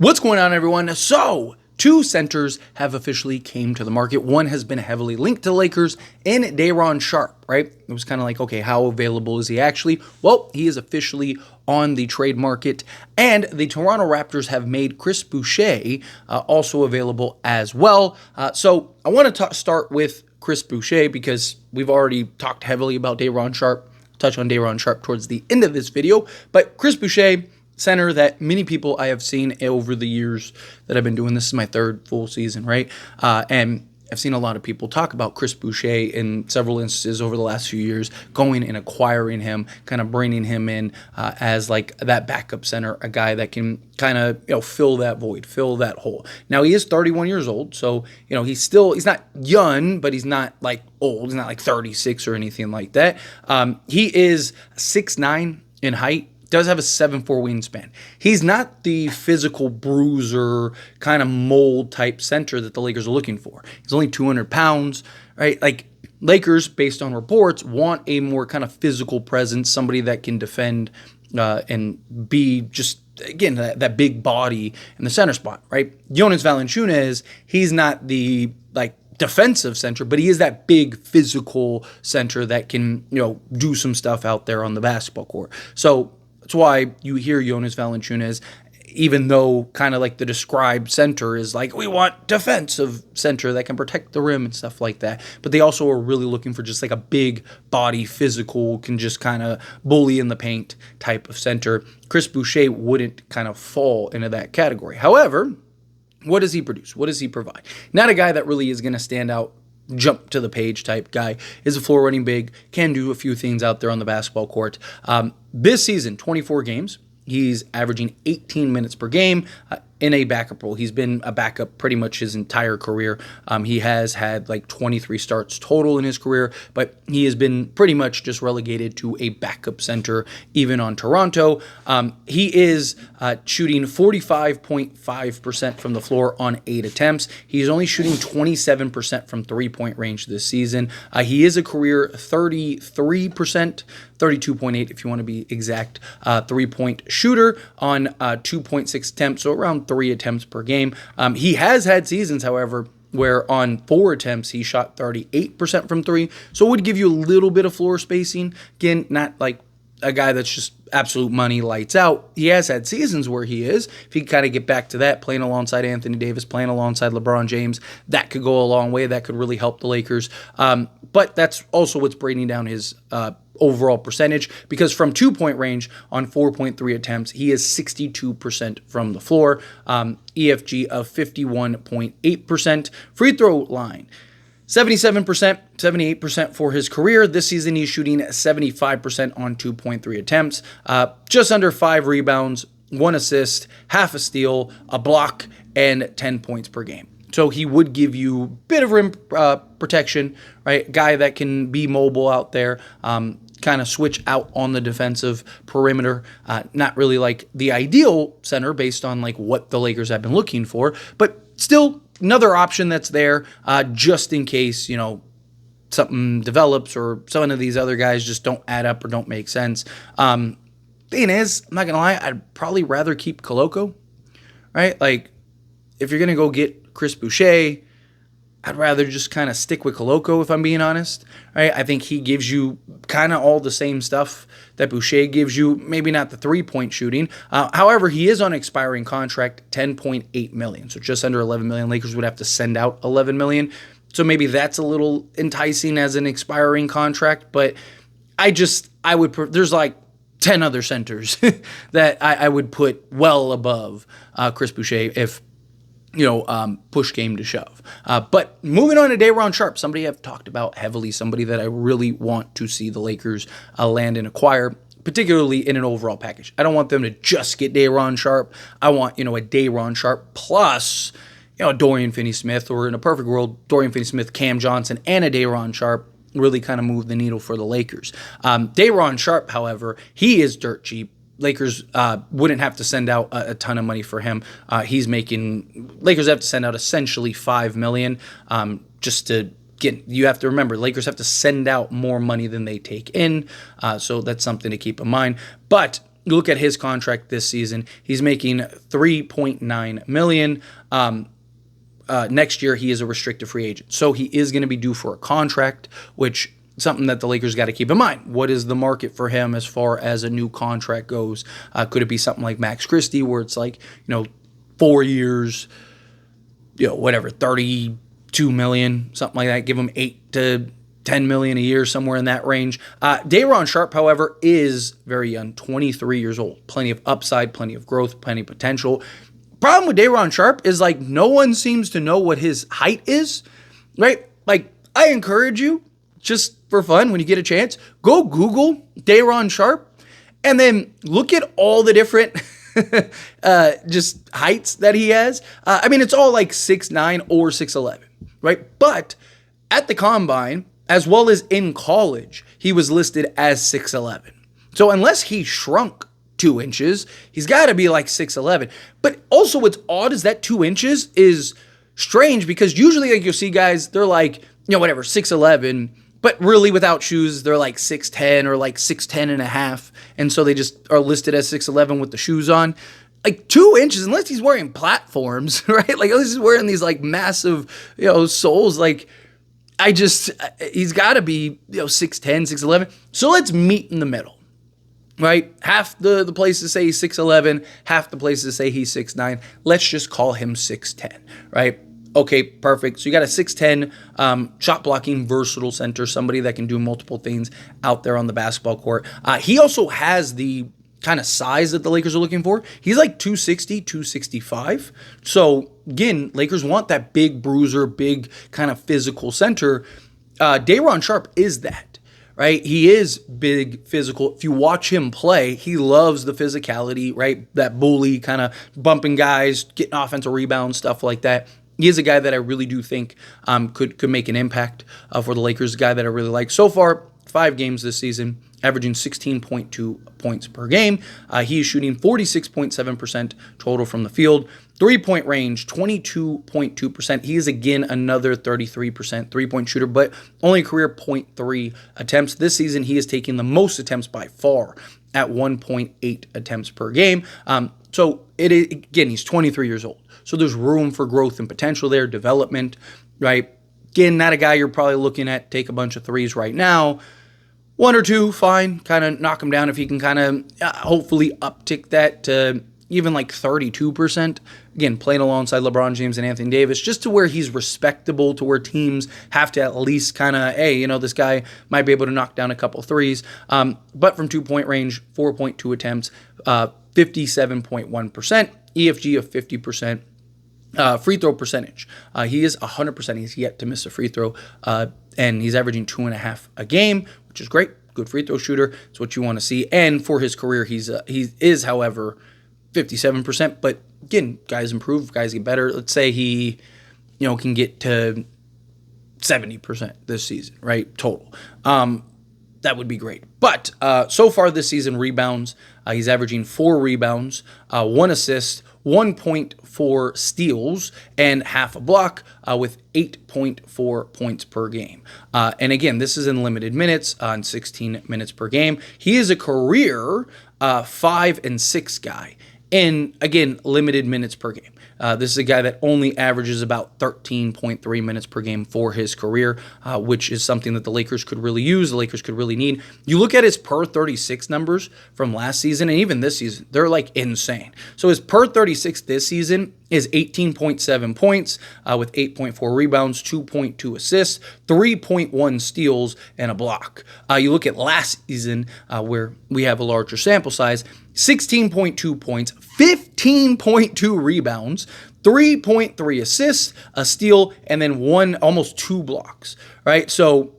What's going on, everyone? So, two centers have officially came to the market. One has been heavily linked to the Lakers in Sharpe, right? It was kind of like, okay, how available is he actually? Well, he is officially on the trade market, and the Toronto Raptors have made Chris Boucher also available as well. So I want to start with Chris Boucher because we've already talked heavily about Sharpe. Touch on Sharpe towards the end of this video, but Chris Boucher, center that many people I have seen over the years that I've been doing. This is my third full season, right? And I've seen a lot of people talk about Chris Boucher in several instances over the last few years, going and acquiring him, kind of bringing him in as like that backup center, a guy that can kind of fill that void, fill that hole. Now he is 31 years old, so he's not young, but he's not like old. He's not like 36 or anything like that. He is 6'9" in height. Does have a 7'4" wingspan. He's not the physical bruiser kind of mold type center that the Lakers are looking for. He's only 200 pounds, right? Like Lakers, based on reports, want a more kind of physical presence, somebody that can defend and be just, again, that big body in the center spot, right? Jonas Valanciunas, he's not the defensive center, but he is that big physical center that can do some stuff out there on the basketball court. So that's why you hear Jonas Valanciunas, even though kind of like the described center is like, we want defensive center that can protect the rim and stuff like that. But they also are really looking for just like a big body, physical, can just kind of bully in the paint type of center. Chris Boucher wouldn't kind of fall into that category. However, what does he produce? What does he provide? Not a guy that really is going to stand out, jump to the page type guy. Is a floor running big, can do a few things out there on the basketball court. This season, 24 games. He's averaging 18 minutes per game in a backup role. He's been a backup pretty much his entire career. He has had like 23 starts total in his career, but he has been pretty much just relegated to a backup center, even on Toronto. He is shooting 45.5% from the floor on 8 attempts. He's only shooting 27% from three-point range this season. He is a career 33%, 32.8 if you want to be exact, three-point shooter on 2.6 attempts, so around 3 attempts per game. He has had seasons, however, where on 4 attempts he shot 38% from 3, so it would give you a little bit of floor spacing. Again, not like a guy that's just absolute money, lights out. He has had seasons where he is. If he can kind of get back to that, playing alongside Anthony Davis, playing alongside LeBron James, that could go a long way. That could really help the Lakers. But that's also what's bringing down his overall percentage, because from 2-point range on 4.3 attempts, he is 62% from the floor, EFG of 51.8%. Free throw line, 77%, 78% for his career. This season, he's shooting 75% on 2.3 attempts, just under 5 rebounds, 1 assist, half a steal, a block, and 10 points per game. So he would give you a bit of rim protection, right? Guy that can be mobile out there, kind of switch out on the defensive perimeter. Not really like the ideal center based on like what the Lakers have been looking for, but still another option that's there just in case, something develops or some of these other guys just don't add up or don't make sense. Thing is, I'm not going to lie, I'd probably rather keep Koloko, right? Like, if you're going to go get Chris Boucher, I'd rather just kind of stick with Koloko, if I'm being honest, right? I think he gives you kind of all the same stuff that Boucher gives you, maybe not the three-point shooting. However, he is on an expiring contract, $10.8 million, so just under $11 million. Lakers would have to send out $11 million, so maybe that's a little enticing as an expiring contract, but I would, there's like 10 other centers that I would put well above Chris Boucher if push game to shove. But moving on to Sharpe, somebody I've talked about heavily, somebody that I really want to see the Lakers land and acquire, particularly in an overall package. I don't want them to just get Sharpe. I want, a Sharpe plus, Dorian Finney-Smith, or in a perfect world, Dorian Finney-Smith, Cam Johnson, and a Sharpe really kind of move the needle for the Lakers. Sharpe, however, he is dirt cheap. Lakers wouldn't have to send out a ton of money for him. Lakers have to send out essentially $5 million just to get. You have to remember, Lakers have to send out more money than they take in, so that's something to keep in mind. But you look at his contract this season, he's making $3.9 million. Next year, he is a restricted free agent. So he is going to be due for a contract, which is something that the Lakers got to keep in mind. What is the market for him as far as a new contract goes? Could it be something like Max Christie, where it's like, 4 years, whatever, $32 million, something like that. Give him $8 to $10 million a year, somewhere in that range. Day'Ron Sharpe, however, is very young, 23 years old. Plenty of upside, plenty of growth, plenty of potential. Problem with Day'Ron Sharpe is like no one seems to know what his height is, right? Like I encourage you, just for fun, when you get a chance, go Google Day'Ron Sharpe and then look at all the different just heights that he has. It's all like 6'9" or 6'11", right? But at the combine, as well as in college, he was listed as 6'11". So unless he shrunk 2 inches, he's got to be like 6'11". But also what's odd is that 2 inches is strange because usually like you'll see guys, they're like, 6'11", but really without shoes, they're like 6'10" or like 6'10 and a half. And so they just are listed as 6'11" with the shoes on. Like 2 inches, unless he's wearing platforms, right? Like unless he's wearing these like massive, soles, like he's got to be, 6'10", 6'11". So let's meet in the middle. Right? Half the places say he's 6'11", half the places say he's 6'9". Let's just call him 6'10", right? Okay, perfect. So you got a 6'10", shot blocking, versatile center, somebody that can do multiple things out there on the basketball court. He also has the kind of size that the Lakers are looking for. He's like 260, 265. So again, Lakers want that big bruiser, big kind of physical center. Day'Ron Sharpe is that. Right? He is big, physical. If you watch him play, he loves the physicality, right? That bully kind of bumping guys, getting offensive rebounds, stuff like that. He is a guy that I really do think could make an impact for the Lakers, a guy that I really like. So far, 5 games this season, averaging 16.2 points per game. He is shooting 46.7% total from the field. 3-point range, 22.2%. He is, again, another 33% three-point shooter, but only a career 0.3 attempts. This season, he is taking the most attempts by far at 1.8 attempts per game. Again, he's 23 years old. So there's room for growth and potential there, development, right? Again, not a guy you're probably looking at take a bunch of threes right now. 1 or 2, fine. Kind of knock him down if he can kind of hopefully uptick that to even like 32%. Again, playing alongside LeBron James and Anthony Davis, just to where he's respectable, to where teams have to at least kind of, hey, this guy might be able to knock down a couple threes. But from 2-point range, 4.2 attempts, 57.1%, EFG of 50%. Free throw percentage. He is 100%. He's yet to miss a free throw. And he's averaging 2.5 a game, which is great. Good free throw shooter. It's what you want to see. And for his career, he is, however, 57%. But again, guys improve, guys get better. Let's say he, can get to 70% this season, right? Total. That would be great. But so far this season, rebounds. He's averaging 4 rebounds, 1 assist, 1.4 steals, and half a block with 8.4 points per game. And again, this is in limited minutes, on 16 minutes per game. He is a career 5 and 6 guy in, again, limited minutes per game. This is a guy that only averages about 13.3 minutes per game for his career, which is something that the Lakers could really use, the Lakers could really need. You look at his per 36 numbers from last season and even this season, they're like insane. So his per 36 this season is 18.7 points with 8.4 rebounds, 2.2 assists, 3.1 steals, and a block. You look at last season where we have a larger sample size, 16.2 points, 15.2 rebounds, 3.3 assists, a steal, and then almost 2 blocks, right? So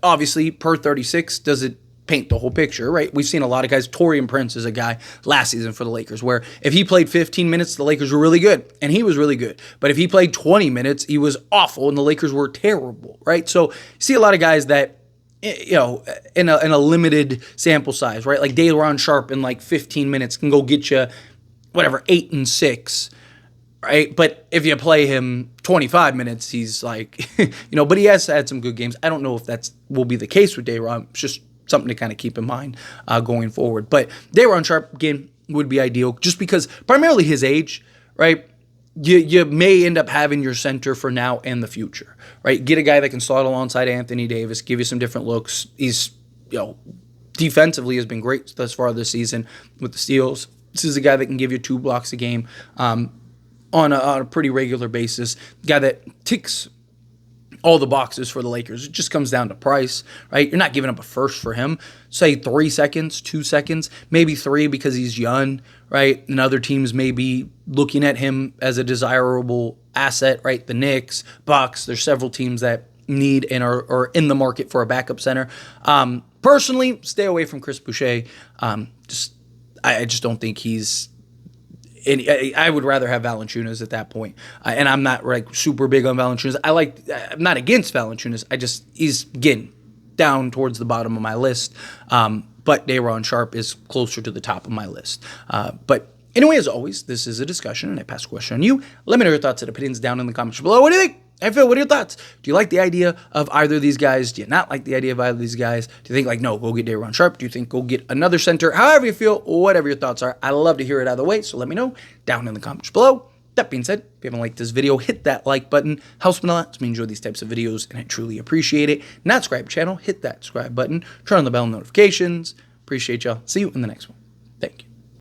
obviously per 36 doesn't paint the whole picture, right? We've seen a lot of guys. Taurean Prince is a guy last season for the Lakers where if he played 15 minutes, the Lakers were really good, and he was really good. But if he played 20 minutes, he was awful, and the Lakers were terrible, right? So you see a lot of guys that, in a limited sample size, right? Like Day'Ron Sharpe in like 15 minutes can go get you, 8 and 6, right? But if you play him 25 minutes, he's like, but he has had some good games. I don't know if will be the case with Day'Ron. It's just something to kind of keep in mind going forward. But Day'Ron Sharpe, again, would be ideal just because primarily his age, right? You may end up having your center for now and the future, right? Get a guy that can slot alongside Anthony Davis, give you some different looks. He's, defensively has been great thus far this season with the steals. This is a guy that can give you 2 blocks a game on a pretty regular basis. Guy that ticks all the boxes for the Lakers. It just comes down to price, right? You're not giving up a first for him. Say 3 seconds, 2 seconds, maybe 3 because he's young, right? And other teams may be looking at him as a desirable asset, right? The Knicks, Bucks, there's several teams that need and are in the market for a backup center. Personally, stay away from Chris Boucher. I just don't think he's... I would rather have Valanciunas at that point. And I'm not like super big on Valanciunas. I'm not against Valanciunas. He's getting down towards the bottom of my list. But Day'Ron Sharpe is closer to the top of my list. But anyway, as always, this is a discussion and I pass a question on you. Let me know your thoughts and opinions down in the comments below. What do you think? Hey Phil, what are your thoughts? Do you like the idea of either of these guys? Do you not like the idea of either of these guys? Do you think like, no, go get Day'Ron Sharpe? Do you think go get another center? However you feel, whatever your thoughts are, I love to hear it either way, so let me know down in the comments below. That being said, if you haven't liked this video, hit that like button. Helps me a lot. It's me enjoy these types of videos, and I truly appreciate it. Not subscribe to the channel, hit that subscribe button. Turn on the bell notifications. Appreciate y'all. See you in the next one. Thank you.